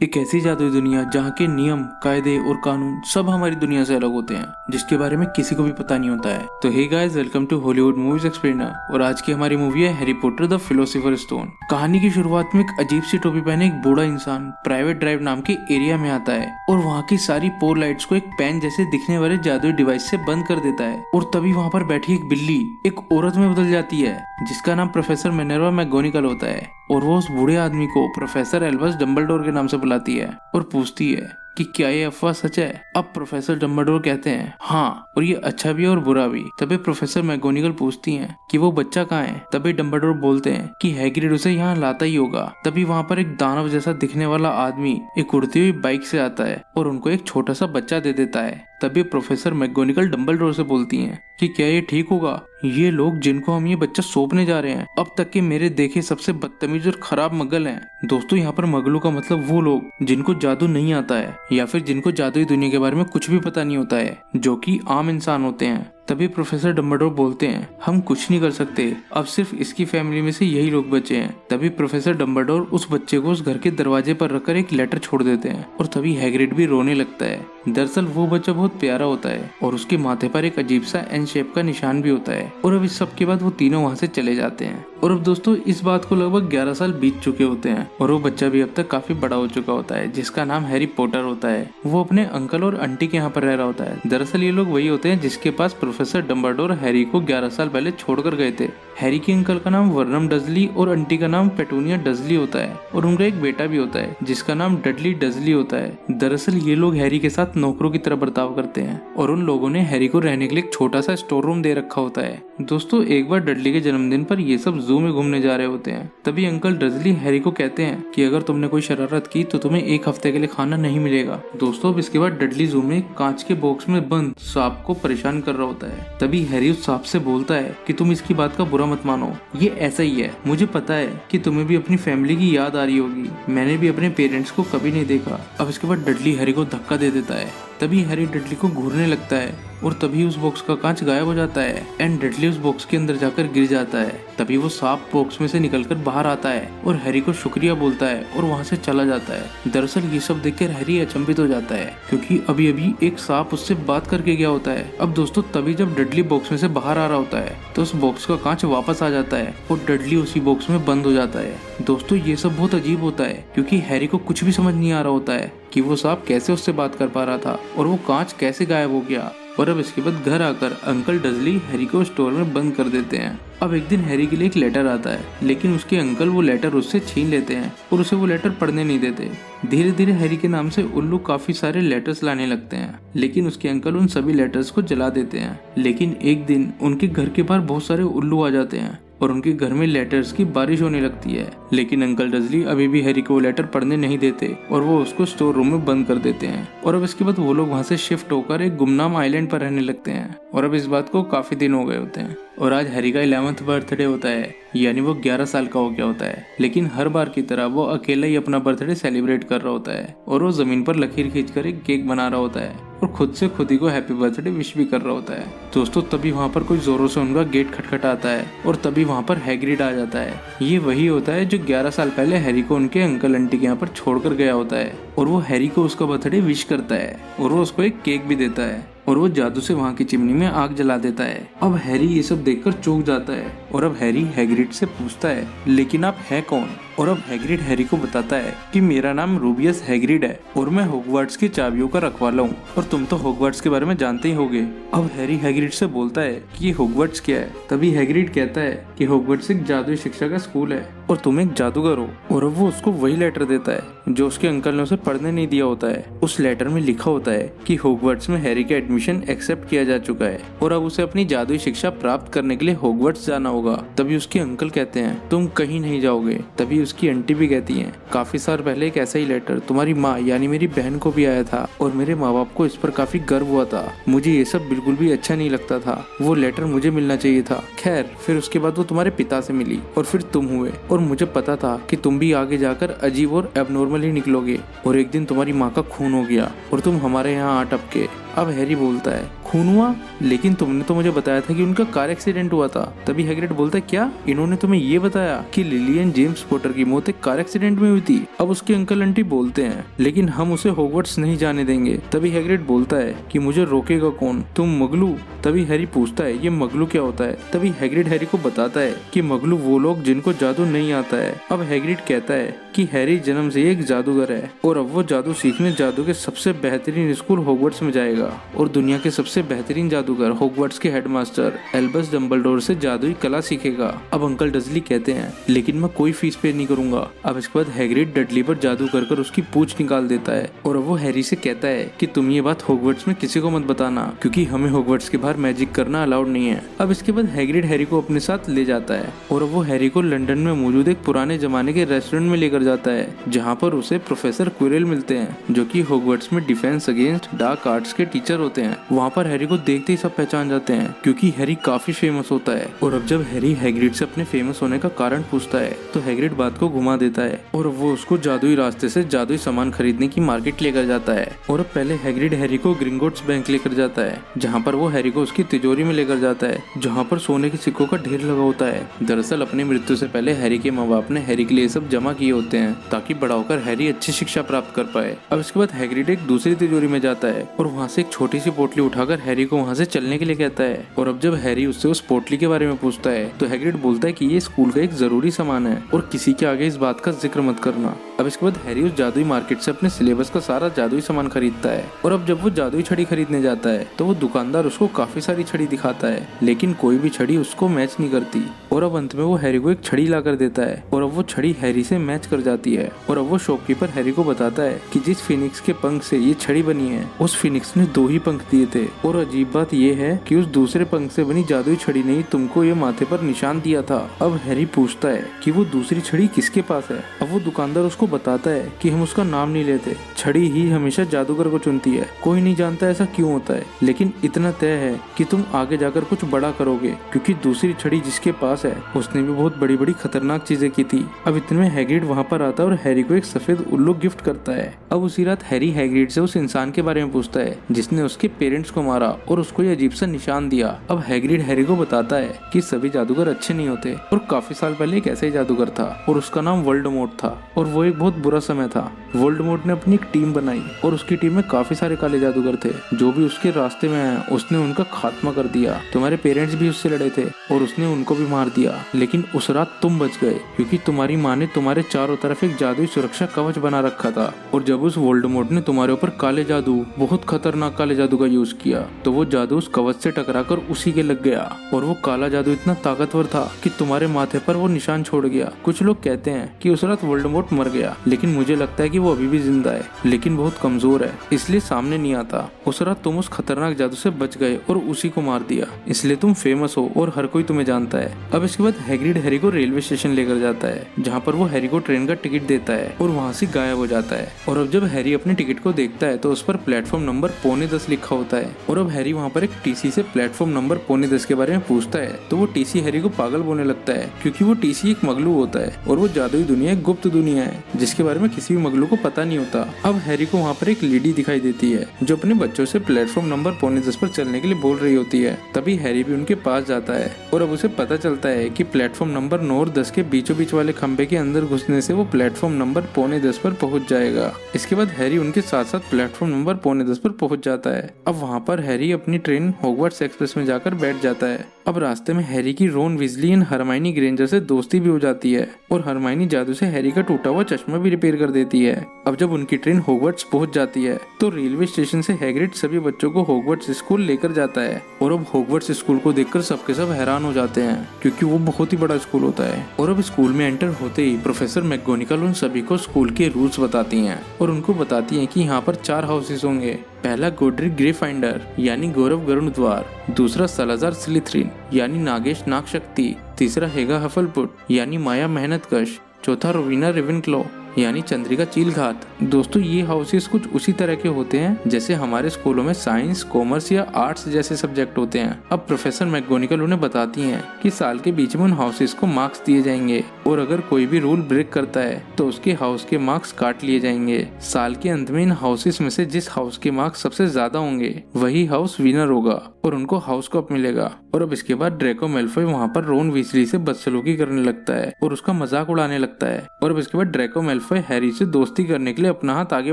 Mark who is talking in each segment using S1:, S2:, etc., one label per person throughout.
S1: एक ऐसी जादुई दुनिया जहाँ के नियम, कायदे और कानून सब हमारी दुनिया से अलग होते हैं, जिसके बारे में किसी को भी पता नहीं होता है। तो hey guys, welcome to Hollywood movies explainer. और आज की हमारी मूवी है Harry Potter the philosopher stone. कहानी की शुरुआत में एक अजीब सी टोपी पहने एक बूढ़ा इंसान प्राइवेट ड्राइव नाम के एरिया में आता है और वहाँ की सारी पोर लाइट्स को एक पेन जैसे दिखने वाले जादुई डिवाइस से बंद कर देता है। और तभी वहाँ पर बैठी एक बिल्ली एक औरत में बदल जाती है, जिसका नाम प्रोफेसर मिनर्वा मैगोनिकल होता है। और वो उस बूढ़े आदमी को प्रोफेसर एल्बस डम्बलडोर के नाम से बुलाती है और पूछती है कि क्या ये अफवाह सच है। अब प्रोफेसर डम्बलडोर कहते हैं हाँ, और ये अच्छा भी है और बुरा भी। तभी प्रोफेसर मैगोनिकल पूछती हैं कि वो बच्चा कहाँ है। तभी डम्बलडोर बोलते हैं कि हैग्रिड उसे यहाँ लाता ही होगा। तभी वहाँ पर एक दानव जैसा दिखने वाला आदमी एक उड़ती हुई बाइक से आता है और उनको एक छोटा सा बच्चा दे देता है। तभी प्रोफेसर मैगोनिकल डम्बलडोर से बोलती हैं कि क्या ये ठीक होगा, ये लोग जिनको हम ये बच्चा सौंपने जा रहे हैं अब तक के मेरे देखे सबसे बदतमीज और खराब मगल हैं। दोस्तों, यहाँ पर मगलों का मतलब वो लोग जिनको जादू नहीं आता है या फिर जिनको जादुई दुनिया के बारे में कुछ भी पता नहीं होता है, जो कि आम इंसान होते हैं। तभी प्रोफेसर डम्बलडोर बोलते हैं हम कुछ नहीं कर सकते, अब सिर्फ इसकी फैमिली में से यही लोग बचे हैं। तभी प्रोफेसर डम्बलडोर उस बच्चे को उस घर के दरवाजे पर रखकर एक लेटर छोड़ देते हैं और तभी हैग्रिड भी रोने लगता है। दरअसल वो बच्चा बहुत प्यारा होता है और उसके माथे पर एक अजीब सा एन शेप का निशान भी होता है। और अब इस सब के बाद वो तीनों वहाँ से चले जाते हैं। और अब दोस्तों, इस बात को लगभग 11 साल बीत चुके होते हैं और वो बच्चा भी अब तक काफी बड़ा हो चुका होता है, जिसका नाम हैरी पॉटर होता है। वो अपने अंकल और आंटी के यहाँ पर रह रहा होता है। दरअसल ये लोग वही होते हैं जिसके पास प्रोफेसर डम्बलडोर हैरी को 11 साल पहले छोड़कर गए थे। हैरी के अंकल का नाम वर्नम डजली और आंटी का नाम पेटूनिया डजली होता है और उनका एक बेटा भी होता है जिसका नाम डडली डजली होता है। दरअसल ये लोग हैरी के साथ नौकरों की तरह बर्ताव करते हैं और उन लोगों ने हैरी को रहने के लिए एक छोटा सा स्टोर रूम दे रखा होता है। दोस्तों, एक बार डडली के जन्मदिन पर ये सब जू में घूमने जा रहे होते हैं। तभी अंकल डजली हैरी को कहते हैं कि अगर तुमने कोई शरारत की तो तुम्हें एक हफ्ते के लिए खाना नहीं मिलेगा। दोस्तों, अब इसके बाद डडली जू में कांच के बॉक्स में बंद सांप को परेशान कर रहा होता है। तभी हैरी उस सांप से बोलता है कि तुम इसकी बात का बुरा मत मानो, ये ऐसा ही है। मुझे पता है कि तुम्हें भी अपनी फैमिली की याद आ रही होगी, मैंने भी अपने पेरेंट्स को कभी नहीं देखा। अब इसके बाद डडली हैरी को धक्का दे देता है। तभी हैरी डडली को घूरने लगता है और तभी उस बॉक्स का कांच गायब हो जाता है एंड डडली उस बॉक्स के अंदर जाकर गिर जाता है। तभी वो सांप बॉक्स में से निकलकर बाहर आता है और हैरी को शुक्रिया बोलता है और वहाँ से चला जाता है। दरअसल ये सब देखकर हैरी अचंभित हो जाता है क्योंकि अभी अभी एक सांप उससे बात करके गया होता है। अब दोस्तों, तभी जब डडली बॉक्स में से बाहर आ रहा होता है तो उस बॉक्स का कांच वापस आ जाता है और डडली उसी बॉक्स में बंद हो जाता है। दोस्तों, ये सब बहुत अजीब होता है क्योंकि हैरी को कुछ भी समझ नहीं आ रहा होता है कि वो सांप कैसे उससे बात कर पा रहा था और वो कांच कैसे गायब हो गया। और अब इसके बाद घर आकर अंकल डजली हैरी को स्टोर में बंद कर देते हैं। अब एक दिन हैरी के लिए एक लेटर आता है, लेकिन उसके अंकल वो लेटर उससे छीन लेते हैं और उसे वो लेटर पढ़ने नहीं देते। धीरे धीरे हैरी के नाम से उल्लू काफी सारे लेटर्स लाने लगते हैं, लेकिन उसके अंकल उन सभी लेटर्स को जला देते हैं। लेकिन एक दिन उनके घर के बाहर बहुत सारे उल्लू आ जाते हैं और उनके घर में लेटर्स की बारिश होने लगती है। लेकिन अंकल डजली अभी भी हैरी को वो लेटर पढ़ने नहीं देते और वो उसको स्टोर रूम में बंद कर देते हैं। और अब इसके बाद वो लोग वहाँ से शिफ्ट होकर एक गुमनाम आइलैंड पर रहने लगते हैं। और अब इस बात को काफी दिन हो गए होते हैं और आज हैरी का 11th बर्थडे होता है, यानी वो 11 साल का हो गया होता है। लेकिन हर बार की तरह वो अकेला ही अपना बर्थडे सेलिब्रेट कर रहा होता है और वो जमीन पर लकीर खींचकर एक केक बना रहा होता है और खुद से खुद ही को हैप्पी बर्थडे विश भी कर रहा होता है। दोस्तों, तभी वहाँ पर कोई जोरों से उनका गेट खटखटाता है और तभी वहाँ पर हैग्रिड आ जाता है। ये वही होता है जो 11 साल पहले हैरी को उनके अंकल आंटी के यहाँ पर छोड़कर गया होता है और वो हैरी को उसका बर्थडे विश करता है और वो उसको एक केक भी देता है और वो जादू से वहाँ की चिमनी में आग जला देता है। अब हैरी ये सब देखकर चौंक जाता है और अब हैरी हैग्रिड से पूछता है लेकिन आप है कौन। और अब हैग्रिड हैरी को बताता है कि मेरा नाम रूबियस हैग्रिड है और मैं हॉगवर्ट्स की चाबियों का रखवाला हूँ और तुम तो हॉगवर्ट्स के बारे में जानते ही होगे। अब हैरी हैग्रिड से बोलता है कि ये हॉगवर्ट्स क्या है। तभी हैग्रिड कहता है कि हॉगवर्ट्स एक जादुई शिक्षा का स्कूल है और तुम एक जादूगर हो। और अब वो उसको वही लेटर देता है जो उसके अंकल ने उसे पढ़ने नहीं दिया होता है। उस लेटर में लिखा होता है कि हॉगवर्ट्स में हैरी का एडमिशन एक्सेप्ट किया जा चुका है और अब उसे अपनी जादुई शिक्षा प्राप्त करने के लिए हॉगवर्ट्स जाना होगा। तभी उसके अंकल कहते हैं तुम कहीं नहीं जाओगे। तभी उसकी आंटी भी कहती हैं काफी साल पहले एक ऐसा ही लेटर तुम्हारी माँ यानी मेरी बहन को भी आया था और मेरे माँ बाप को इस पर काफी गर्व हुआ था। मुझे ये सब बिल्कुल भी अच्छा नहीं लगता था, वो लेटर मुझे मिलना चाहिए था। खैर, फिर उसके बाद वो तुम्हारे पिता से मिली और फिर तुम हुए और मुझे पता था कि तुम भी आगे जाकर अजीब और एबनॉर्मल ही निकलोगे और एक दिन तुम्हारी माँ का खून हो गया और तुम हमारे यहाँ आ टपके। अब हैरी बोलता है खून हुआ, लेकिन तुमने तो मुझे बताया था कि उनका कार एक्सीडेंट हुआ था। तभी हैग्रिड बोलता है क्या इन्होंने तुम्हें ये बताया कि लिलियन जेम्स पॉटर की मौत एक कार एक्सीडेंट में हुई थी। अब उसके अंकल आंटी बोलते हैं लेकिन हम उसे हॉगवर्ट्स नहीं जाने देंगे। तभी हैग्रिड बोलता है कि मुझे रोकेगा कौन, तुम मगलू। तभी हैरी पूछता है ये मगलू क्या होता है। तभी हैग्रिड हैरी को बताता है कि मगलू वो लोग जिनको जादू नहीं आता है। अब हैग्रिड कहता है कि हैरी जन्म से एक जादूगर है और अब वो जादू सीखने जादू के सबसे बेहतरीन स्कूल हॉगवर्ट्स में जाएगा और दुनिया के सबसे बेहतरीन जादूगर हॉगवर्ट्स के हेडमास्टर एल्बस डम्बलडोर से जादुई कला सीखेगा। अब अंकल डजली कहते हैं लेकिन मैं कोई फीस पे नहीं करूंगा। अब इसके बाद हैग्रिड डडली पर जादू कर उसकी पूंछ निकाल देता है और अब वो हैरी से कहता है कि तुम ये बात हॉगवर्ट्स में किसी को मत बताना क्योंकि हमें हॉगवर्ट्स के बाहर मैजिक करना अलाउड नहीं है। अब इसके बाद हैग्रिड हैरी को अपने साथ ले जाता है और अब वो हैरी को लंदन में मौजूद एक पुराने जमाने के रेस्टोरेंट में लेकर जाता है जहाँ पर उसे प्रोफेसर क्विरेल मिलते हैं जो कि हॉगवर्ट्स में डिफेंस अगेंस्ट डार्क आर्ट्स के टीचर होते हैं। वहाँ पर हैरी को देखते ही सब पहचान जाते हैं क्योंकि हैरी काफी फेमस होता है। और अब जब हैरी हैग्रिड से अपने फेमस होने का कारण पूछता है तो हैग्रिड बात को घुमा देता है और वो उसको जादुई रास्ते से जादुई सामान खरीदने की मार्केट लेकर जाता है। और अब पहले हैग्रिड हैरी को ग्रिंगोट्स बैंक लेकर जाता है जहाँ पर वो हैरी को उसकी तिजोरी में लेकर जाता है जहाँ पर सोने के सिक्कों का ढेर लगा होता है। दरअसल अपनी मृत्यु से पहले हैरी के माँ बाप ने हैरी के लिए सब जमा किए होते हैं ताकि बड़ा होकर हैरी अच्छी शिक्षा प्राप्त कर पाए। अब इसके बाद हैग्रिड एक दूसरी तिजोरी में जाता है और वहाँ से एक छोटी सी पोटली उठाकर हैरी को वहाँ से चलने के लिए कहता है। और अब जब हैरी उससे उस पोटली के बारे में पूछता है तो हैग्रिड बोलता है कि ये स्कूल का एक जरूरी सामान है और किसी के आगे इस बात का जिक्र मत करना। अब इसके बाद हैरी उस जादुई मार्केट से अपने सिलेबस का सारा जादुई सामान खरीदता है और अब जब वो जादुई छड़ी खरीदने जाता है तो वो दुकानदार उसको काफी सारी छड़ी दिखाता है लेकिन कोई भी छड़ी उसको मैच नहीं करती। और अब अंत में वो हैरी को एक छड़ी ला कर देता है और अब वो छड़ी हैरी से मैच कर जाती है। और अब वो शॉपकीपर हैरी को बताता है कि जिस फिनिक्स के पंख से ये छड़ी बनी है उस फिनिक्स ने 2 ही पंख दिए थे और अजीब बात ये है कि उस दूसरे पंख से बनी जादुई छड़ी ने तुमको ये माथे पर निशान दिया था। अब हैरी पूछता है कि वो दूसरी छड़ी किसके पास है। अब वो दुकानदार उसको बताता है कि हम उसका नाम नहीं लेते, छड़ी ही हमेशा जादूगर को चुनती है। कोई नहीं जानता ऐसा क्यों होता है लेकिन इतना तय है कि तुम आगे जाकर कुछ बड़ा करोगे क्योंकि दूसरी छड़ी जिसके पास है उसने भी बहुत बड़ी बड़ी खतरनाक चीजें की थी। अब इतने में हैग्रिड वहाँ पर आता है और हैरी को एक सफेद उल्लू गिफ्ट करता है। अब उसी रात हैरी हैग्रिड से उस इंसान के बारे में पूछता है जिसने उसके पेरेंट्स को मारा और उसको ये अजीब सा निशान दिया। अब हैग्रिड हैरी को बताता है कि सभी जादूगर अच्छे नहीं होते और काफी साल पहले एक ऐसा ही जादूगर था और उसका नाम वोल्डेमॉर्ट था और वो एक बहुत बुरा समय था। वोल्डेमॉर्ट ने अपनी एक टीम बनाई और उसकी टीम में काफी सारे काले जादूगर थे। जो भी उसके रास्ते में आए उसने उनका खात्मा कर दिया। तुम्हारे पेरेंट्स भी उससे लड़े थे और उसने उनको भी मार दिया लेकिन उस रात तुम बच गए क्योंकि तुम्हारी माँ ने तुम्हारे चारों तरफ एक जादुई सुरक्षा कवच बना रखा था। और जब उस वोल्डेमॉर्ट ने तुम्हारे ऊपर काले जादू, बहुत खतरनाक काले जादू का यूज किया तो वो जादू उस कवच से टकराकर उसी के लग गया और वो काला जादू इतना ताकतवर था कि तुम्हारे माथे पर वो निशान छोड़ गया। कुछ लोग कहते हैं कि उस रात वोल्डेमॉर्ट मर गया लेकिन मुझे लगता है कि वो अभी भी जिंदा है लेकिन बहुत कमजोर है इसलिए सामने नहीं आता। उस रात तुम उस खतरनाक जादू से बच गए और उसी को मार दिया इसलिए तुम फेमस हो और हर कोई तुम्हें जानता है। अब इसके बाद हैग्रिड हैरी को रेलवे स्टेशन लेकर जाता है जहाँ पर वो हैरी को ट्रेन का टिकट देता है और वहाँ से गायब हो जाता है। और अब जब हैरी अपने टिकट को देखता है तो उस पर प्लेटफॉर्म नंबर 9:45 लिखा होता है। और अब हैरी वहाँ पर एक टीसी से प्लेटफॉर्म नंबर 9:45 के बारे में पूछता है तो वो टीसी हैरी को पागल बोलने लगता है क्योंकि वो टीसी एक मगलू होता है और वो जादुई दुनिया एक गुप्त दुनिया है जिसके बारे में किसी भी मगलू को पता नहीं होता। अब हैरी को वहाँ पर एक लेडी दिखाई देती है जो अपने बच्चों से प्लेटफॉर्म नंबर 9:45 पर चलने के लिए बोल रही होती है। तभी हैरी भी उनके पास जाता है और अब उसे पता चलता है कि प्लेटफॉर्म नंबर 9 और 10 के बीचों बीच वाले खंबे के अंदर घुसने से वो प्लेटफॉर्म नंबर 9:45 पर पहुंच जाएगा। इसके बाद हैरी उनके साथ साथ प्लेटफॉर्म नंबर 9:45 पर पहुंच जाता है। अब वहाँ पर हैरी अपनी ट्रेन हॉगवर्ट्स एक्सप्रेस में जाकर बैठ जाता है। अब रास्ते में हैरी की रोन विजली एंड हरमाइनी ग्रेंजर से दोस्ती भी हो जाती है और हरमाइनी जादू से हैरी का टूटा हुआ चश्मा भी रिपेयर कर देती है। अब जब उनकी ट्रेन हॉगवर्ट्स पहुंच जाती है तो रेलवे स्टेशन से हैग्रिड सभी बच्चों को हॉगवर्ट्स स्कूल लेकर जाता है और अब हॉगवर्ट्स स्कूल को देखकर सबके सब हैरान हो जाते हैं क्योंकि वो बहुत ही बड़ा स्कूल होता है। और अब स्कूल में एंटर होते ही प्रोफेसर मैकगोनिगल उन सभी को स्कूल के रूल्स बताती हैं और उनको बताती हैं कि यहाँ पर 4 हाउसेस होंगे। पहला गोड्रिक ग्रेफाइंडर यानी गौरव गरुण द्वार, दूसरा सलाजार स्लिथरिन यानी नागेश नाग शक्ति, तीसरा हेगा हफलपुट यानी माया मेहनतकश, चौथा रोविना रेवेनक्लॉ यानी चंद्रिका चीलघात। दोस्तों ये हाउसेस कुछ उसी तरह के होते हैं जैसे हमारे स्कूलों में साइंस, कॉमर्स या आर्ट्स जैसे सब्जेक्ट होते हैं। अब प्रोफेसर मैकगोनिगल उन्हें बताती हैं कि साल के बीच में उन हाउसेस को मार्क्स दिए जाएंगे और अगर कोई भी रूल ब्रेक करता है तो उसके हाउस के मार्क्स काट लिए जाएंगे। साल के अंत में इन हाउसेस में से जिस हाउस के मार्क्स सबसे ज्यादा होंगे वही हाउस विनर होगा और उनको हाउस कप मिलेगा। और अब इसके बाद ड्रेको मेल्फॉय वहाँ पर रोन वीजली से बदसलूकी करने लगता है और उसका मजाक उड़ाने लगता है। और अब इसके बाद ड्रेको मेल्फॉय हैरी से दोस्ती करने के लिए अपना हाथ आगे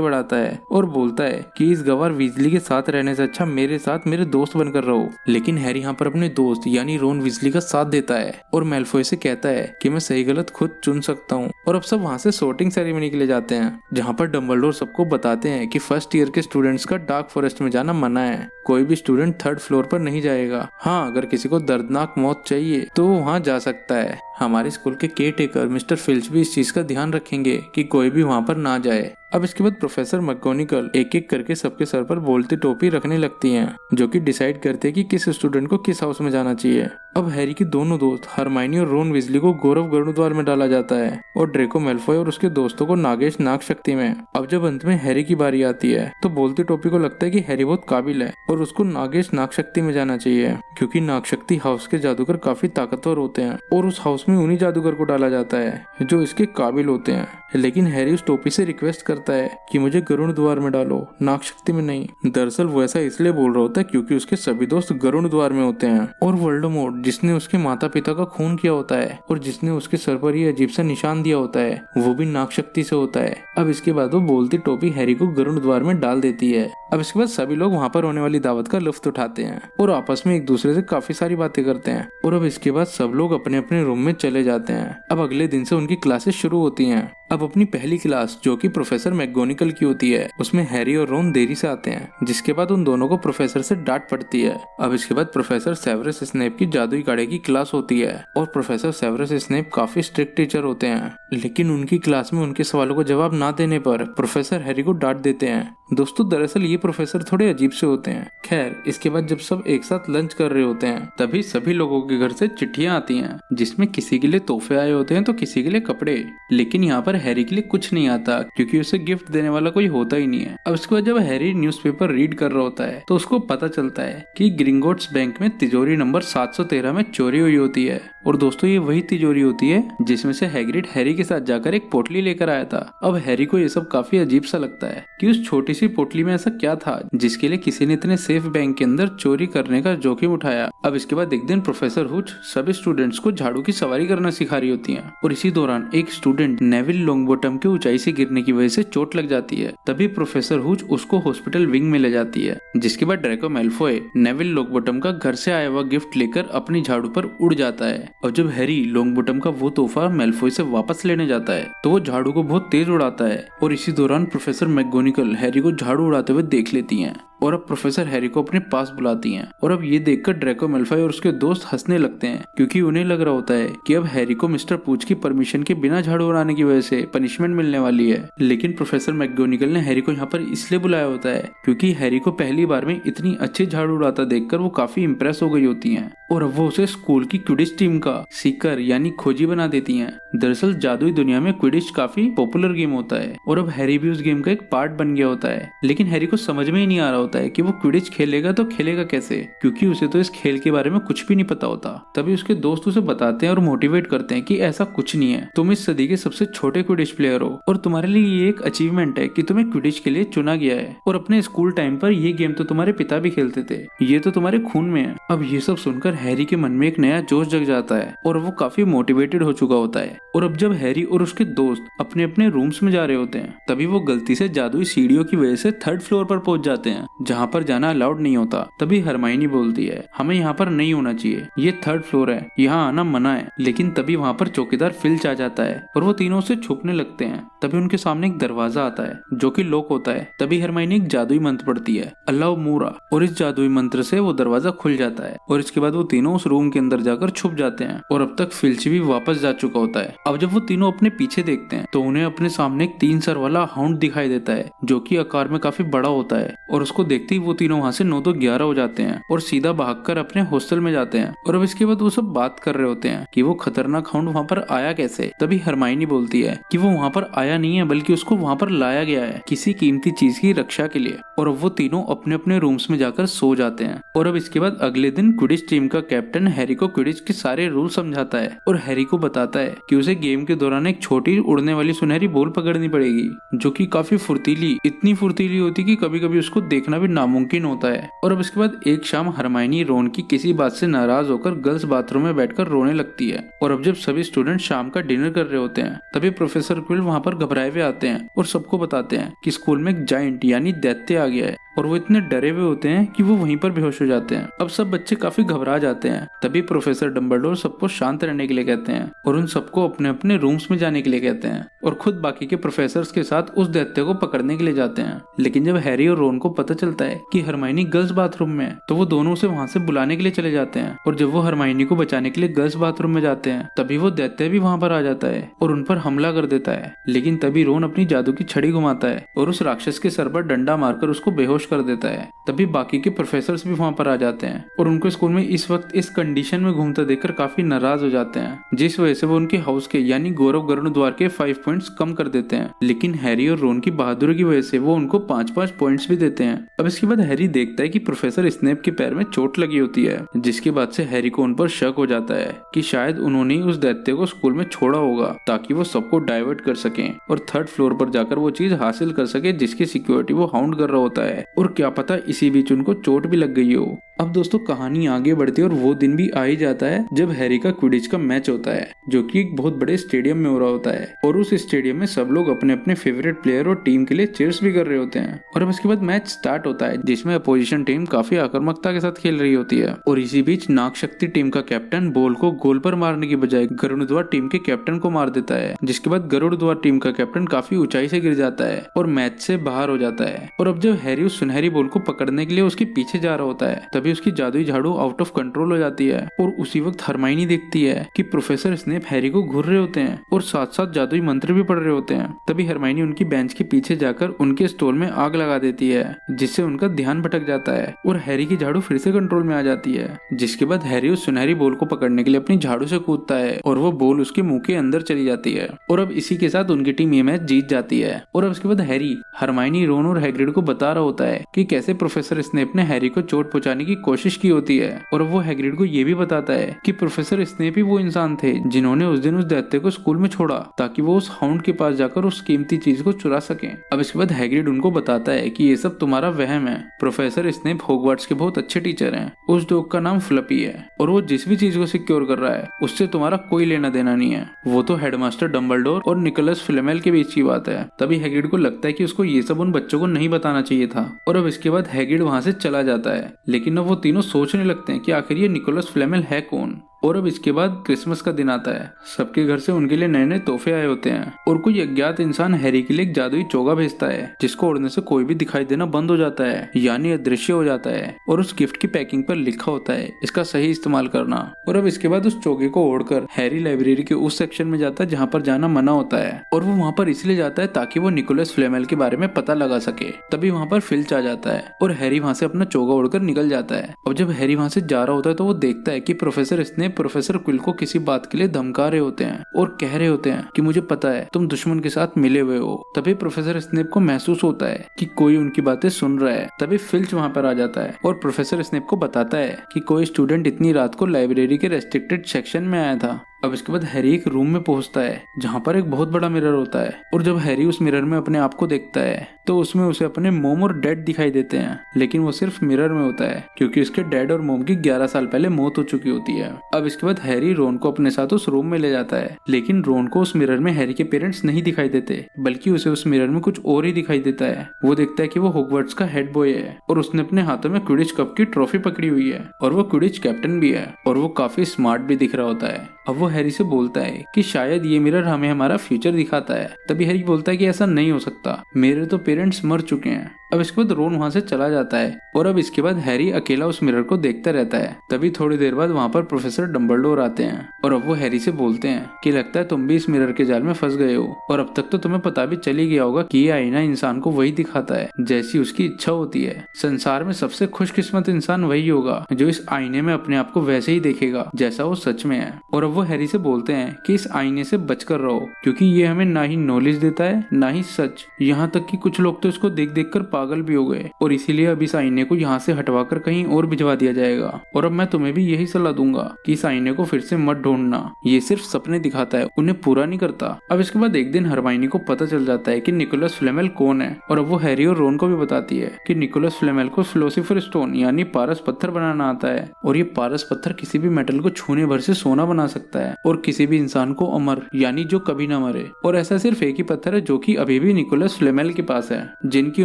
S1: बढ़ाता है और बोलता है कि इस गवार वीजली के साथ रहने से अच्छा मेरे साथ मेरे दोस्त बनकर रहो। लेकिन हैरी यहाँ पर अपने दोस्त यानी रोन वीजली का साथ देता है और मेल्फॉय से कहता है कि मैं सही गलत खुद चुन सकता हूँ। और अब सब वहाँ से सॉर्टिंग सेरेमनी के लिए जाते हैं, जहाँ पर डंबलडोर सबको बताते हैं कि फर्स्ट ईयर के स्टूडेंट्स का डार्क फॉरेस्ट में जाना मना है। कोई भी स्टूडेंट थर्ड फ्लोर पर नहीं जाएगा। हाँ, अगर किसी को दर्दनाक मौत चाहिए तो वो वहाँ जा सकता है। हमारे स्कूल के केयरटेकर मिस्टर फिल्च भी इस चीज का ध्यान रखेंगे कि कोई भी वहाँ पर ना जाए। अब इसके बाद प्रोफेसर मैकगोनिगल एक एक करके सबके सर पर बोलती टोपी रखने लगती हैं, जो कि डिसाइड करते हैं कि किस स्टूडेंट को किस हाउस में जाना चाहिए। अब हैरी की दोनों दोस्त हरमाइनी और रोन वीजली को गौरव गरुड़द्वार में डाला जाता है और ड्रेको मेल्फॉय और उसके दोस्तों को नागेश नाग शक्ति में। अब जब अंत में हैरी की बारी आती है तो बोलती टोपी को लगता है कि हैरी बहुत काबिल है और उसको नागेश नाग शक्ति में जाना चाहिए, क्योंकि नाग शक्ति हाउस के जादूगर काफी ताकतवर होते हैं और उस हाउस में उन्हीं जादूगर को डाला जाता है जो इसके काबिल होते हैं। लेकिन हैरी उस टोपी से रिक्वेस्ट करता है कि मुझे गरुड़ द्वार में डालो, नाग शक्ति में नहीं। दरअसल वो ऐसा इसलिए बोल रहा होता है क्योंकि उसके सभी दोस्त गरुड़ द्वार में होते हैं और वोल्डेमॉर्ट जिसने उसके माता पिता का खून किया होता है और जिसने उसके सर पर ये अजीब सा निशान दिया होता है वो भी नाग शक्ति से होता है। अब इसके बाद वो बोलती टोपी हैरी को गरुड़ द्वार में डाल देती है। अब इसके बाद सभी लोग वहाँ पर होने वाली दावत का लुत्फ उठाते हैं और आपस में एक दूसरे से काफी सारी बातें करते हैं। और अब इसके बाद सब लोग अपने अपने रूम में चले जाते हैं। अब अगले दिन से उनकी क्लासेस शुरू होती हैं। अब अपनी पहली क्लास जो कि प्रोफेसर मैकगोनिगल की होती है उसमें हैरी और रोन देरी से आते हैं, जिसके बाद उन दोनों को प्रोफेसर से डांट पड़ती है। अब इसके बाद प्रोफेसर सेवरस स्नेप की जादुई काढ़े की क्लास होती है और प्रोफेसर सेवरस स्नेप काफी स्ट्रिक्ट टीचर होते हैं, लेकिन उनकी क्लास में उनके सवालों को जवाब ना देने पर प्रोफेसर हैरी को डांट देते हैं। दोस्तों, दरअसल ये प्रोफेसर थोड़े अजीब से होते हैं। खैर, इसके बाद जब सब एक साथ लंच कर रहे होते हैं तभी सभी लोगों के घर से चिट्ठियां आती हैं, जिसमें किसी के लिए तोहफे आए होते हैं तो किसी के लिए कपड़े। लेकिन यहाँ पर हैरी के लिए कुछ नहीं आता क्योंकि उसे गिफ्ट देने वाला कोई होता ही नहीं है। अब इसके बाद जब हैरी न्यूज़पेपर रीड कर रहा होता है तो उसको पता चलता है कि ग्रिंगोट्स बैंक में तिजोरी नंबर 713 में चोरी हुई होती है। और दोस्तों, ये वही तिजोरी होती है जिसमें से हैग्रिड हैरी के साथ जाकर एक पोटली लेकर आया था। अब हैरी को ये सब काफी अजीब सा लगता है कि उस छोटी सी पोटली में ऐसा क्या था जिसके लिए किसी ने इतने सेफ बैंक के अंदर चोरी करने का जोखिम उठाया। अब इसके बाद एक दिन प्रोफेसर हुच सभी स्टूडेंट्स को झाड़ू की सवारी करना सिखा रही होती है और इसी दौरान एक स्टूडेंट नेविल लॉन्गबॉटम के ऊंचाई से गिरने की वजह से चोट लग जाती है। तभी प्रोफेसर हुच उसको हॉस्पिटल विंग में ले जाती है, जिसके बाद ड्रेको मेल्फॉय नेविल लॉन्गबॉटम का घर से आया हुआ गिफ्ट लेकर अपनी झाड़ू पर उड़ जाता है। और जब हैरी लॉन्गबॉटम का वो तोहफा मेल्फॉय से वापस लेने जाता है तो वो झाड़ू को बहुत तेज उड़ाता है और इसी दौरान प्रोफेसर मैकगोनिगल हैरी को झाड़ू उड़ाते हुए देख लेती हैं और अब प्रोफेसर हैरी को अपने पास बुलाती हैं। और अब ये देखकर ड्रेको मेल्फॉय और उसके दोस्त हंसने लगते हैं क्योंकि उन्हें लग रहा होता है कि अब हैरी को मिस्टर पूच की परमिशन के बिना झाड़ू उड़ाने की वजह से पनिशमेंट मिलने वाली है। लेकिन प्रोफेसर मैकगोनिगल ने हैरी को यहाँ पर इसलिए बुलाया होता है क्योंकि हैरी को पहली बार में इतनी अच्छी झाड़ू उड़ाता देखकर वो काफी इम्प्रेस हो गई होती हैं और अब वो उसे स्कूल की क्विडिच टीम का सीकर यानी खोजी बना देती हैं। दरअसल जादुई दुनिया में क्विडिच काफी पॉपुलर गेम होता है और अब हैरी भी उस गेम का एक पार्ट बन गया होता है। लेकिन हैरी को समझ में ही नहीं आ रहा होता है कि वो क्विडिच खेलेगा तो खेलेगा कैसे, क्योंकि उसे तो इस खेल के बारे में कुछ भी नहीं पता होता। तभी उसके दोस्त उसे बताते हैं और मोटिवेट करते हैं कि ऐसा कुछ नहीं है, तुम इस सदी के सबसे छोटे क्विडिच प्लेयर हो और तुम्हारे लिए ये एक अचीवमेंट है कि तुम्हें क्विडिच के लिए चुना गया है और अपने स्कूल टाइम पर ये गेम तो तुम्हारे पिता भी खेलते थे, ये तो तुम्हारे खून में है। अब ये सब सुनकर हैरी के मन में एक नया जोश जग जाता है और वो काफी मोटिवेटेड हो चुका होता है। और अब जब हैरी और उसके दोस्त अपने अपने रूम्स में जा रहे होते हैं तभी वो गलती से जादुई सीढ़ियों की वजह से थर्ड फ्लोर पर पहुंच जाते हैं, जहाँ पर जाना अलाउड नहीं होता। तभी हरमाइनी बोलती है, हमें यहाँ पर नहीं होना चाहिए, ये थर्ड फ्लोर है, यहाँ आना मना है। लेकिन तभी वहाँ पर चौकीदार फिल्च आ जाता है और वो तीनों से छुपने लगते हैं। तभी उनके सामने एक दरवाजा आता है जो कि लॉक होता है। तभी हरमाइनी एक जादुई मंत्र पढ़ती है, अल्लाह मूरा, और इस जादुई मंत्र से वो दरवाजा खुल जाता है और इसके बाद वो तीनों उस रूम के अंदर जाकर छुप जाते हैं और अब तक फिल्च भी वापस जा चुका होता है। अब जब वो तीनों अपने पीछे देखते हैं तो उन्हें अपने सामने एक 3 सर वाला हाउंड दिखाई देता है जो कि आकार में काफी बड़ा होता है और उसको देखते ही वो तीनों वहाँ से 9-11 हो जाते हैं और सीधा भागकर अपने हॉस्टल में जाते हैं। और अब इसके बाद वो सब बात कर रहे होते हैं कि वो खतरनाक हाउंड वहाँ पर आया कैसे। तभी हरमाइनी बोलती है कि वो वहाँ पर आया नहीं है बल्कि उसको वहाँ पर लाया गया है किसी कीमती चीज की रक्षा के लिए। और अब वो तीनों अपने अपने रूम्स में जाकर सो जाते हैं। और अब इसके बाद अगले दिन क्विडिच टीम का कैप्टन हैरी को क्विडिच के सारे रूल समझाता है और हैरी को बताता है कि उसे गेम के दौरान एक छोटी उड़ने वाली सुनहरी बॉल पकड़नी पड़ेगी, जो कि काफी फुर्तीली, इतनी फुर्तीली होती कि कभी कभी उसको देखना भी नामुमकिन होता है। और अब इसके बाद एक शाम हरमाइनी रोन की किसी बात से नाराज होकर गर्ल्स बाथरूम में बैठकर रोने लगती है। और अब जब सभी स्टूडेंट शाम का डिनर कर रहे होते हैं, तभी प्रोफेसर क्विल वहाँ पर घबराए हुए आते हैं और सबको बताते हैं कि स्कूल में एक जायंट यानी दैत्य आ गया है। और वो इतने डरे हुए होते हैं कि वो वहीं पर बेहोश हो जाते हैं। अब सब बच्चे काफी घबरा जाते हैं। तभी प्रोफेसर डम्बलडोर सबको शांत रहने के लिए कहते हैं और उन सबको अपने अपने रूम्स में जाने के लिए कहते हैं और खुद बाकी के प्रोफेसर्स के साथ उस दैत्य को पकड़ने के लिए जाते हैं। लेकिन जब हैरी और रोन को पता चलता है कि हरमाइनी गर्ल्स बाथरूम में है, तो वो दोनों उसे वहाँ से बुलाने के लिए चले जाते हैं। और जब वो हरमाइनी को बचाने के लिए गर्ल्स बाथरूम में जाते हैं, तभी वो दैत्य भी वहाँ पर आ जाता है और उन पर हमला कर देता है। लेकिन तभी रोन अपनी जादू की छड़ी घुमाता है और उस राक्षस के सर पर डंडा मारकर उसको बेहोश कर देता है। तभी बाकी के प्रोफेसर्स भी वहाँ पर आ जाते हैं और उनको स्कूल में इस वक्त इस कंडीशन में घूमता देखकर काफी नाराज हो जाते हैं, जिस वजह से वो उनके हाउस के यानी गौरव गरुड़ द्वार के 5 पॉइंट्स कम कर देते हैं। लेकिन हैरी और रोन की बहादुरी की वजह से वो उनको 5-5 पॉइंट्स भी देते हैं। अब इसके बाद हैरी देखता है कि प्रोफेसर स्नेप के पैर में चोट लगी होती है, जिसके बाद से हैरी को उन पर शक हो जाता है कि शायद उन्होंने उस दैत्य को स्कूल में छोड़ा होगा ताकि वो सबको डाइवर्ट कर सके और 3rd फ्लोर पर जाकर वो चीज हासिल कर सके जिसकी सिक्योरिटी वो हाउंड कर रहा होता है। और क्या पता इसी बीच उनको चोट भी लग गई हो। अब दोस्तों कहानी आगे बढ़ती है और वो दिन भी आ ही जाता है जब हैरी का क्विडिच का मैच होता है, जो कि एक बहुत बड़े स्टेडियम में हो रहा होता है। और उस स्टेडियम में सब लोग अपने अपने फेवरेट प्लेयर और टीम के लिए चीयर्स भी कर रहे होते हैं। और अब इसके बाद मैच स्टार्ट होता है, जिसमें अपोजिशन टीम काफी आक्रामकता के साथ खेल रही होती है। और इसी बीच नाग शक्ति टीम का कैप्टन बॉल को गोल पर मारने की बजाय गरुड़ द्वार टीम के कैप्टन को मार देता है, जिसके बाद गरुड़ द्वार टीम का कैप्टन काफी ऊंचाई से गिर जाता है और मैच से बाहर हो जाता है। और अब जब हैरी उस सुनहरी बॉल को पकड़ने के लिए उसके पीछे जा रहा होता है, तभी उसकी जादुई झाड़ू आउट ऑफ कंट्रोल हो जाती है। और उसी वक्त हरमाइनी देखती है कि प्रोफेसर स्नेप हैरी को घूर रहे होते हैं और साथ साथ जादुई मंत्र भी पढ़ रहे होते हैं। तभी हरमाइनी उनकी बेंच के पीछे जाकर उनके स्टोर में आग लगा देती है, जिससे उनका ध्यान भटक जाता है और हैरी की झाड़ू फिर से कंट्रोल में आ जाती है। जिसके बाद हैरी उस सुनहरी बॉल को पकड़ने के लिए अपनी झाड़ू से कूदता है और वो बॉल उसके मुंह के अंदर चली जाती है। और अब इसी के साथ उनकी टीम ये मैच जीत जाती है। और अब इसके बाद हैरी हरमाइनी, रोन और हैग्रिड को बता रहा होता है कि कैसे प्रोफेसर स्नेप ने हैरी को चोट पहुंचाने की कोशिश की होती है। और वो हैग्रिड को ये भी बताता है कि प्रोफेसर स्नेप ही वो इंसान थे जिन्होंने उस दिन उस दैत्य को स्कूल में छोड़ा ताकि वो उस हाउंड के पास जाकर उस कीमती चीज को चुरा सके। अब इसके बाद हैग्रिड उनको बताता है कि ये सब तुम्हारा वहम है। प्रोफेसर स्नेप हॉगवर्ट्स के बहुत अच्छे टीचर हैं। उस डॉग का नाम फ्लपी है और वो जिस भी चीज को सिक्योर कर रहा है उससे तुम्हारा कोई लेना देना नहीं है। वो तो हेडमास्टर डम्बलडोर और निकोलस फ्लेमेल के बीच की बात है। तभी हैग्रिड को लगता है कि उसको ये सब उन बच्चों को नहीं बताना चाहिए था। और अब इसके बाद हैग्रिड वहाँ से चला जाता है। लेकिन अब वो तीनों सोचने लगते हैं कि आखिर ये निकोलस फ्लेमेल है कौन। और अब इसके बाद क्रिसमस का दिन आता है। सबके घर से उनके लिए नए नए तोहफे आए होते हैं और कोई अज्ञात इंसान हैरी के लिए एक जादुई चोगा भेजता है, जिसको उड़ने से कोई भी दिखाई देना बंद हो जाता है यानी अदृश्य हो जाता है। और उस गिफ्ट की पैकिंग पर लिखा होता है इसका सही इस्तेमाल करना। और अब इसके बाद उस चोगे को ओढ़कर हैरी लाइब्रेरी के उस सेक्शन में जाता है जहाँ पर जाना मना होता है। और वो वहाँ पर इसलिए जाता है ताकि वो निकोलस फ्लेमेल के बारे में पता लगा सके। तभी वहाँ पर फिल्च आ जाता है और हैरी वहाँ से अपना चोगा उड़कर निकल जाता है। और जब हैरी वहाँ से जा रहा होता है तो वो देखता है कि प्रोफेसर स्नेप प्रोफेसर क्विल को किसी बात के लिए धमका रहे होते हैं और कह रहे होते हैं कि मुझे पता है तुम दुश्मन के साथ मिले हुए हो। तभी प्रोफेसर स्नेप को महसूस होता है कि कोई उनकी बातें सुन रहा है। तभी फिल्च वहाँ पर आ जाता है और प्रोफेसर स्नेप को बताता है कि कोई स्टूडेंट इतनी रात को लाइब्रेरी के रेस्ट्रिक्टेड सेक्शन में आया था। अब इसके बाद हैरी एक रूम में पहुंचता है जहाँ पर एक बहुत बड़ा मिरर होता है। और जब हैरी उस मिरर में अपने आप को देखता है तो उसमें उसे अपने मोम और डैड दिखाई देते हैं। लेकिन वो सिर्फ मिरर में होता है क्योंकि उसके डैड और मोम की 11 साल पहले मौत हो चुकी होती है। अब इसके बाद हैरी रोन को अपने साथ उस रूम में ले जाता है। लेकिन रोन को उस मिरर में हैरी के पेरेंट्स नहीं दिखाई देते, बल्कि उसे उस मिरर में कुछ और ही दिखाई देता है। वो देखता है कि वो हॉगवर्ट्स का हेड बॉय है और उसने अपने हाथों में क्विडिच कप की ट्रॉफी पकड़ी हुई है और वो क्विडिच कैप्टन भी है और वो काफी स्मार्ट भी दिख रहा होता है। अब वो हैरी से बोलता है कि शायद ये मिरर हमें हमारा फ्यूचर दिखाता है। तभी हैरी बोलता है कि ऐसा नहीं हो सकता, मेरे तो पेरेंट्स मर चुके हैं। अब इसके बाद रोन वहाँ से चला जाता है और अब इसके बाद हैरी अकेला उस मिरर को देखता रहता है। तभी थोड़ी देर बाद वहाँ पर प्रोफेसर डम्बलडोर आते हैं और अब वो हैरी से बोलते हैं कि लगता है तुम भी इस मिरर के जाल में फंस गए हो और अब तक तो तुम्हें पता भी चली गया होगा कि ये आईना इंसान को वही दिखाता है जैसी उसकी इच्छा होती है। संसार में सबसे खुशकिस्मत इंसान वही होगा जो इस आईने में अपने आप को वैसे ही देखेगा जैसा वो सच में है। और अब वो हैरी से बोलते हैं कि इस आईने से बचकर रहो क्योंकि ये हमें ना ही नॉलेज देता है ना ही सच। यहाँ तक कि कुछ लोग तो इसको देख देख कर पागल भी हो गए और इसीलिए अब इस आईने को यहाँ से हटवाकर कहीं और भिजवा दिया जाएगा। और अब मैं तुम्हें भी यही सलाह दूंगा कि इस आईने को फिर से मत ढूंढना, ये सिर्फ सपने दिखाता है, उन्हें पूरा नहीं करता। अब इसके बाद एक दिन हरमाइनी को पता चल जाता है कि निकोलस फ्लेमेल कौन है और अब वो हैरी और रोन को भी बताती है कि निकोलस फ्लेमेल को फिलोसोफर स्टोन यानी पारस पत्थर बनाना आता है और ये पारस पत्थर किसी भी मेटल को छूने भर से सोना बना सकता है और किसी भी इंसान को अमर यानी जो कभी ना मरे। और ऐसा सिर्फ एक ही पत्थर है जो कि अभी भी निकोलस फ्लेमेल के पास है, जिनकी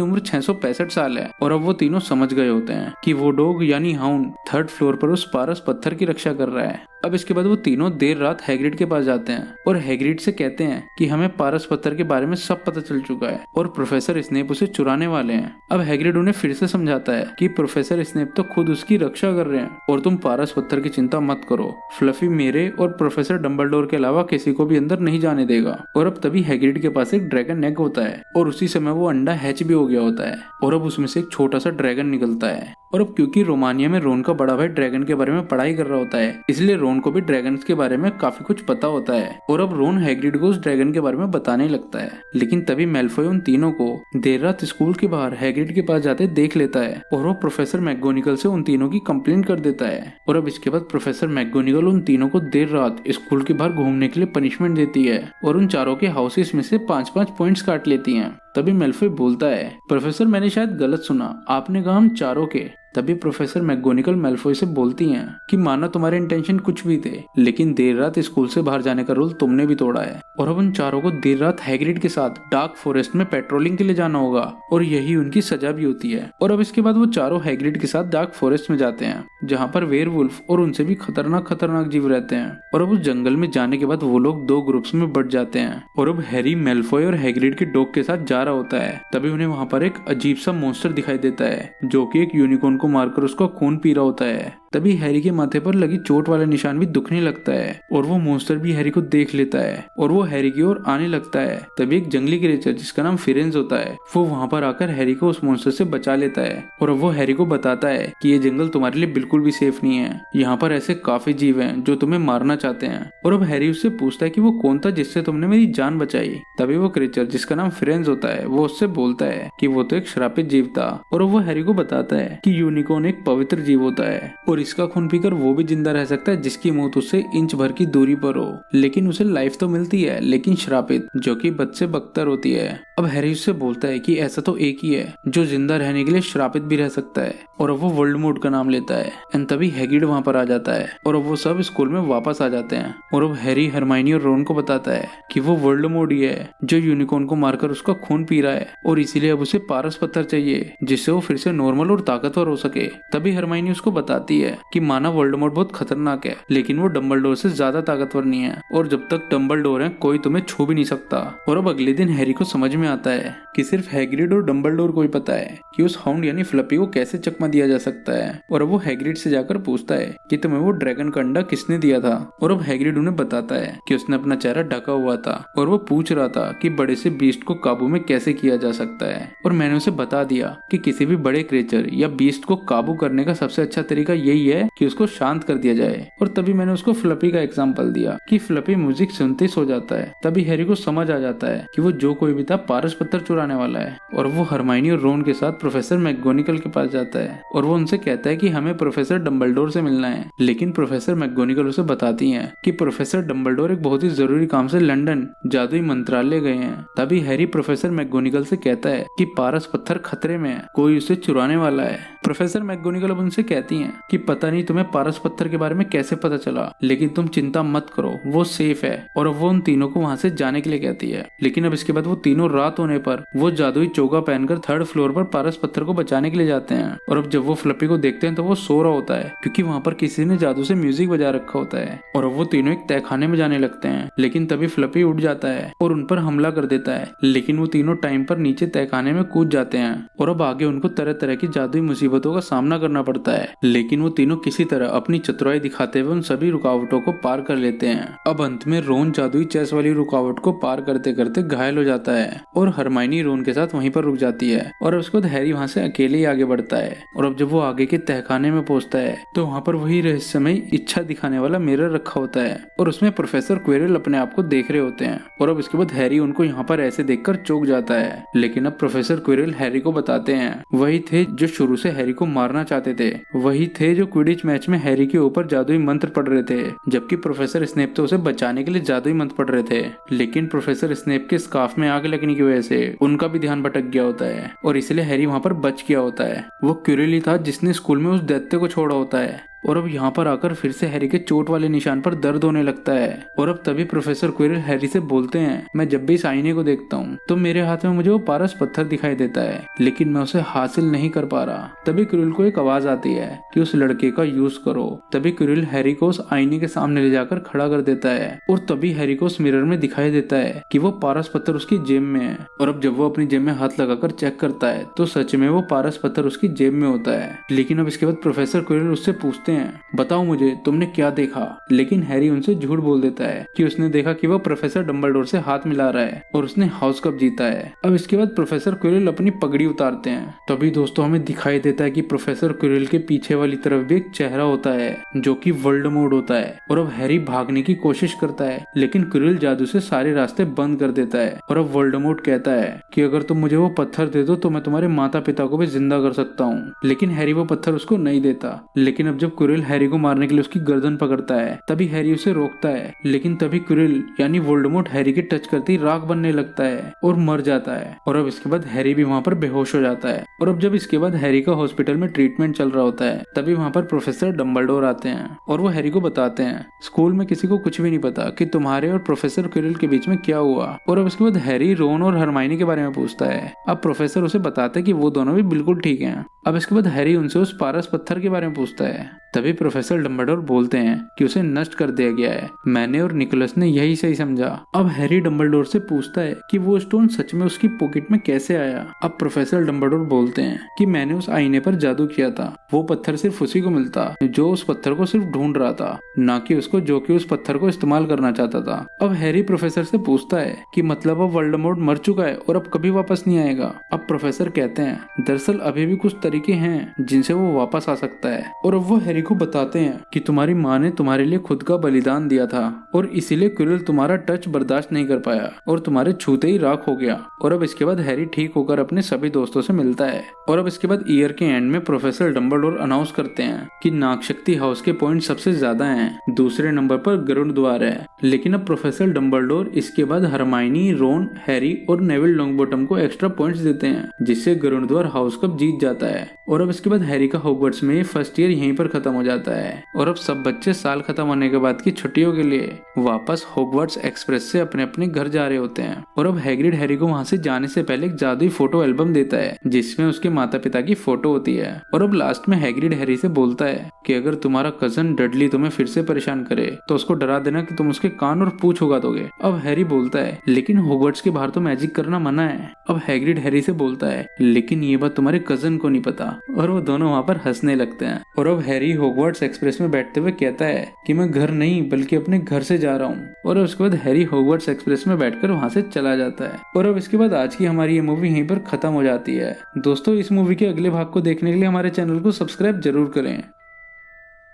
S1: उम्र 665 साल है। और अब वो तीनों समझ गए होते हैं कि वो डॉग यानी हाउंड 3rd फ्लोर पर उस पारस पत्थर की रक्षा कर रहा है। अब इसके बाद वो तीनों देर रात हैग्रिड के पास जाते हैं और हैग्रिड से कहते हैं कि हमें पारस पत्थर के बारे में सब पता चल चुका है और प्रोफेसर स्नेप उसे चुराने वाले हैं। अब हैग्रिड उन्हें फिर से समझाता है कि प्रोफेसर स्नेप तो खुद उसकी रक्षा कर रहे हैं और तुम पारस पत्थर की चिंता मत करो, फ्लफी मेरे और प्रोफेसर डम्बलडोर के अलावा किसी को भी अंदर नहीं जाने देगा। और अब तभी हैग्रिड के पास एक ड्रैगन एग होता है और उसी समय वो अंडा हैच भी हो गया होता है और अब उसमें से एक छोटा सा ड्रैगन निकलता है। और अब क्योंकि रोमानिया में रोन का बड़ा भाई ड्रैगन के बारे में पढ़ाई कर रहा होता है, इसलिए रोन को भी ड्रैगन्स के बारे में काफी कुछ पता होता है। और अब रोन हैग्रिड को उस ड्रैगन के बारे में बताने लगता है, लेकिन तभी मैल्फॉय उन तीनों को देर रात स्कूल के बाहर हैग्रिड के पास जाते देख लेता है और वो प्रोफेसर मैकगोनिगल से उन तीनों की कंप्लेंट कर देता है। और अब इसके बाद प्रोफेसर मैकगोनिगल उन तीनों को देर रात स्कूल के बाहर घूमने के लिए पनिशमेंट देती है और उन चारों के हाउसेस में से 5-5 पॉइंट्स काट लेती है। तभी मैल्फॉय बोलता है, प्रोफेसर मैंने शायद गलत सुना, आपने कहा हम चारों के। तभी प्रोफेसर मैकगोनिगल मैल्फॉय से बोलती हैं कि माना तुम्हारे इंटेंशन कुछ भी थे, लेकिन देर रात स्कूल से बाहर जाने का रूल तुमने भी तोड़ा है। और अब उन चारों को देर रात हैग्रिड के साथ डार्क फॉरेस्ट में पेट्रोलिंग के लिए जाना होगा और यही उनकी सजा भी होती है। और अब इसके बाद वो चारों हैग्रिड के साथ डार्क फॉरेस्ट में जाते हैं, जहाँ पर वेयरवुल्फ और उनसे भी खतरनाक जीव रहते हैं। और अब उस जंगल में जाने के बाद वो लोग 2 ग्रुप्स में बट जाते हैं और अब हैरी मैल्फॉय और हैग्रिड के डॉग के साथ जा रहा होता है। तभी उन्हें वहाँ पर एक अजीब सा मॉन्स्टर दिखाई देता है जो कि एक यूनिकॉर्न को मारकर उसका खून पी रहा होता है। तभी हैरी के माथे पर लगी चोट वाला निशान भी दुखने लगता है और वो मॉन्स्टर भी हैरी को देख लेता है और वो हैरी की ओर आने लगता है। तभी एक जंगली क्रिएचर जिसका नाम फिरेंज होता है वो वहाँ पर आकर हैरी को उस मॉन्स्टर से बचा लेता है और अब वो हैरी को बताता है कि ये जंगल तुम्हारे लिए बिल्कुल भी सेफ नहीं है, यहाँ पर ऐसे काफी जीव हैं जो तुम्हें मारना चाहते हैं। और अब हैरी उससे पूछता है कि वो कौन था जिससे तुमने मेरी जान बचाई। तभी वो क्रिएचर जिसका नाम फिरेंज होता है वो उससे बोलता है कि वो तो एक श्रापित जीव था और वो हैरी को बताता है कि यूनिकॉर्न एक पवित्र जीव होता है और इसका खून पीकर वो भी जिंदा रह सकता है जिसकी मौत उससे इंच भर की दूरी पर हो, लेकिन उसे लाइफ तो मिलती है लेकिन श्रापित, जो कि बद से बदतर होती है। अब हैरी उससे बोलता है कि ऐसा तो एक ही है जो जिंदा रहने के लिए श्रापित भी रह सकता है और अब वो वोल्डेमॉर्ट का नाम लेता है। एंड तभी हैग्रिड वहाँ पर आ जाता है और अब वो सब स्कूल में वापस आ जाते हैं और अब हैरी हरमाइनी और रोन को बताता है कि वो वोल्डेमॉर्ट ही है जो यूनिकॉर्न को मारकर उसका खून पी रहा है और इसीलिए अब उसे पारस पत्थर चाहिए जिससे वो फिर से नॉर्मल और ताकतवर हो सके। तभी हरमाइनी उसको बताती है कि माना वोल्डेमॉर्ट बहुत खतरनाक है लेकिन वो डम्बलडोर से ज्यादा ताकतवर नहीं है और जब तक डम्बलडोर है कोई तुम्हें छू भी नहीं सकता। और अब अगले दिन हैरी को समझ में आता है कि सिर्फ हैग्रिड और डम्बलडोर को ही पता है कि उस हाउंड यानी फ्लफी को कैसे चकमा दिया जा सकता है। और अब वो हैग्रिड से जाकर पूछता है कि तुम्हें वो ड्रैगन का अंडा किसने दिया था। और अब हैग्रिड उन्हें बताता है कि उसने अपना चेहरा ढका हुआ था और वो पूछ रहा था कि बड़े से बीस्ट को काबू में कैसे किया जा सकता है। और मैंने उसे बता दिया कि किसी भी बड़े क्रिएचर या बीस्ट को काबू करने का सबसे अच्छा तरीका यही है कि उसको शांत कर दिया जाए। और तभी मैंने उसको फ्लफी का एग्जाम्पल दिया कि फ्लफी म्यूजिक सुनते ही सो जाता है। तभी हैरी को समझ आ जाता है कि वो जो कोई भी था पारस पत्थर चुराने वाला है और वो हरमाइनी और रोन के साथ प्रोफेसर मैकगोनिगल के पास जाता है और वो उनसे कहता है कि हमें प्रोफेसर डम्बलडोर से मिलना है। लेकिन प्रोफेसर मैकगोनिगल उसे बताती हैं कि प्रोफेसर डम्बलडोर एक बहुत ही जरूरी काम से लंदन जादुई मंत्रालय गए हैं। तभी हैरी प्रोफेसर मैकगोनिगल से कहता है कि पारस पत्थर खतरे में है, कोई उसे चुराने वाला है। प्रोफेसर मैकगोनिगल अब उनसे कहती हैं कि पता नहीं तुम्हें पारस पत्थर के बारे में कैसे पता चला, लेकिन तुम चिंता मत करो, वो सेफ है। और अब वो उन तीनों को वहाँ से जाने के लिए कहती है। लेकिन अब इसके बाद वो तीनों रात होने पर वो जादुई चोगा पहनकर 3rd फ्लोर पर पारस पत्थर को बचाने के लिए जाते हैं। और अब जब वो फ्लफी को देखते हैं तो वो सो रहा होता है क्योंकि वहाँ पर किसी ने जादू से म्यूजिक बजा रखा होता है। और अब वो तीनों एक तहखाने में जाने लगते हैं, लेकिन तभी फ्लफी उठ जाता है और उन पर हमला कर देता है। लेकिन वो तीनों टाइम पर नीचे तहखाने में कूद जाते हैं और अब आगे उनको तरह तरह की जादुई मुसीबत मुसीबतों का सामना करना पड़ता है, लेकिन वो तीनों किसी तरह अपनी चतुराई दिखाते हुए उन सभी रुकावटों को पार कर लेते हैं। अब अंत में रोन जादुई चेस वाली रुकावट को पार करते करते घायल हो जाता है और हरमाइनी रोन के साथ वहीं पर रुक जाती है और उसके बाद हैरी वहाँ से अकेले ही आगे बढ़ता है। और अब जब वो आगे के तहखाने में पहुंचता है तो वहाँ पर वही रहस्यमय इच्छा दिखाने वाला मिरर रखा होता है और उसमें प्रोफेसर क्विरल अपने आप को देख रहे होते हैं। और अब इसके बाद हैरी उनको यहाँ पर ऐसे देखकर चौंक जाता है, लेकिन अब प्रोफेसर क्विरल हैरी को बताते हैं वही थे जो शुरू से हैरी को मारना चाहते थे, वही थे जो क्विडिच मैच में हैरी के ऊपर जादुई मंत्र पढ़ रहे थे, जबकि प्रोफेसर स्नेप तो उसे बचाने के लिए जादुई मंत्र पढ़ रहे थे। लेकिन प्रोफेसर स्नेप के स्कार्फ में आग लगने की वजह से उनका भी ध्यान भटक गया होता है और इसलिए हैरी वहाँ पर बच गया होता है। वो क्विरल ही था जिसने स्कूल में उस दैत्य को छोड़ा होता है। और अब यहाँ पर आकर फिर से हैरी के चोट वाले निशान पर दर्द होने लगता है। और अब तभी प्रोफेसर क्विरल हैरी से बोलते हैं, मैं जब भी इस आईने को देखता हूँ तो मेरे हाथ में मुझे वो पारस पत्थर दिखाई देता है, लेकिन मैं उसे हासिल नहीं कर पा रहा। तभी क्विरल को एक आवाज आती है कि उस लड़के का यूज करो। तभी क्विरल हैरी को उस आईने के सामने ले जाकर खड़ा कर देता है और तभी हैरी को उस मिरर में दिखाई देता है कि वो पारस पत्थर उसकी जेब में है। और अब जब वो अपनी जेब में हाथ लगाकर चेक करता है तो सच में वो पारस पत्थर उसकी जेब में होता है। लेकिन अब इसके बाद प्रोफेसर क्विरल उससे पूछते हैं, बताओ मुझे तुमने क्या देखा। लेकिन हैरी उनसे झूठ बोल देता है कि उसने देखा कि वो प्रोफेसर डंबलडोर से हाथ मिला रहा है और उसने हाउस कप जीता है। अब इसके बाद प्रोफेसर क्विरल अपनी पगड़ी उतारते हैं। तभी दोस्तों हमें दिखाई देता है कि प्रोफेसर क्विरल के पीछे वाली तरफ भी एक चेहरा होता है जो कि वोल्डेमॉर्ट होता है। और अब हैरी भागने की कोशिश करता है, लेकिन क्विरल जादू से सारे रास्ते बंद कर देता है। और अब वोल्डेमॉर्ट कहता है कि अगर तुम मुझे वो पत्थर दे दो तो मैं तुम्हारे माता पिता को भी जिंदा कर सकता हूँ। लेकिन हैरी वो पत्थर उसको नहीं देता। लेकिन अब जब क्विरल हैरी को मारने के लिए उसकी गर्दन पकड़ता है तभी हैरी उसे रोकता है, लेकिन तभी क्विरल यानी वोल्डेमॉर्ट हैरी के टच करते ही राख बनने लगता है और मर जाता है। और अब इसके बाद हैरी भी वहाँ पर बेहोश हो जाता है। और अब जब इसके बाद हैरी का हॉस्पिटल में ट्रीटमेंट चल रहा होता है तभी वहाँ पर प्रोफेसर डंबलडोर आते हैं और वो हैरी को बताते हैं, स्कूल में किसी को कुछ भी नहीं पता कि तुम्हारे और प्रोफेसर क्विरल के बीच में क्या हुआ। और अब इसके बाद हैरी रोन और हरमाइनी के बारे में पूछता है। अब प्रोफेसर उसे बताते कि वो दोनों भी बिल्कुल ठीक हैं। अब इसके बाद हैरी उनसे उस पारस पत्थर के बारे में पूछता है। तभी प्रोफेसर डंबलडोर बोलते हैं कि उसे नष्ट कर दिया गया है, मैंने और निकोलस ने यही सही समझा। अब हैरी डंबलडोर से पूछता है कि वो स्टोन सच में उसकी पॉकेट में कैसे आया। अब प्रोफेसर डंबलडोर बोलते हैं कि मैंने उस आईने पर जादू किया था, वो पत्थर सिर्फ उसी को मिलता जो उस पत्थर को सिर्फ ढूंढ रहा था, ना कि उसको जो कि उस पत्थर को इस्तेमाल करना चाहता था। अब हैरी प्रोफेसर से पूछता है कि मतलब अब वोल्डेमॉर्ट मर चुका है और अब कभी वापस नहीं आएगा। अब प्रोफेसर कहते हैं दरअसल अभी भी कुछ तरीके हैं जिनसे वो वापस आ सकता है। और अब वो हैरी को बताते हैं कि तुम्हारी माँ ने तुम्हारे लिए खुद का बलिदान दिया था और इसीलिए क्विरल तुम्हारा टच बर्दाश्त नहीं कर पाया और तुम्हारे छूते ही राख हो गया। और अब इसके बाद हैरी ठीक होकर अपने सभी दोस्तों से मिलता है। और अब इसके बाद ईयर के एंड में प्रोफेसर डंबलडोर अनाउंस करते हैं कि नागशक्ति हाउस के पॉइंट सबसे ज्यादा हैं, दूसरे नंबर पर गरुड़ द्वार है। लेकिन अब प्रोफेसर डंबलडोर इसके बाद हरमाइनी, रोन, हैरी और नेविल लॉन्गबॉटम को एक्स्ट्रा पॉइंट्स देते हैं, जिससे गरुड़ द्वार हाउस कप जीत जाता है। और अब इसके बाद हैरी का हॉगवर्ट्स में फर्स्ट ईयर यहीं पर खत्म हो जाता है। और अब सब बच्चे साल खत्म होने के बाद की छुट्टियों के लिए वापस हॉगवर्ट्स एक्सप्रेस से अपने अपने घर जा रहे होते हैं। और अब हैग्रिड हैरी को वहाँ से जाने से पहले एक जादुई फोटो एल्बम देता है जिसमें उसके माता पिता की फोटो होती है। और अब लास्ट में हैग्रिड हैरी से बोलता है कि अगर तुम्हारा कजन डडली तुम्हें फिर से परेशान करे तो उसको डरा देना कि तुम उसके कान और पूंछ उगा दोगे। अब हैरी बोलता है लेकिन हॉगवर्ट्स के बाहर तो मैजिक करना मना है। अब हैग्रिड हैरी से बोलता है लेकिन ये बात तुम्हारे कजन को नहीं पता। और वो दोनों वहाँ पर हंसने लगते हैं। और अब हैरी हॉगवर्ट्स एक्सप्रेस में बैठते हुए कहता है कि मैं घर नहीं बल्कि अपने घर से जा रहा हूँ। और उसके बाद हैरी हॉगवर्ट्स एक्सप्रेस में बैठकर वहाँ से चला जाता है। और अब इसके बाद आज की हमारी ये मूवी यहीं पर खत्म हो जाती है। दोस्तों इस मूवी के अगले भाग को देखने के लिए हमारे चैनल को सब्सक्राइब जरूर करें।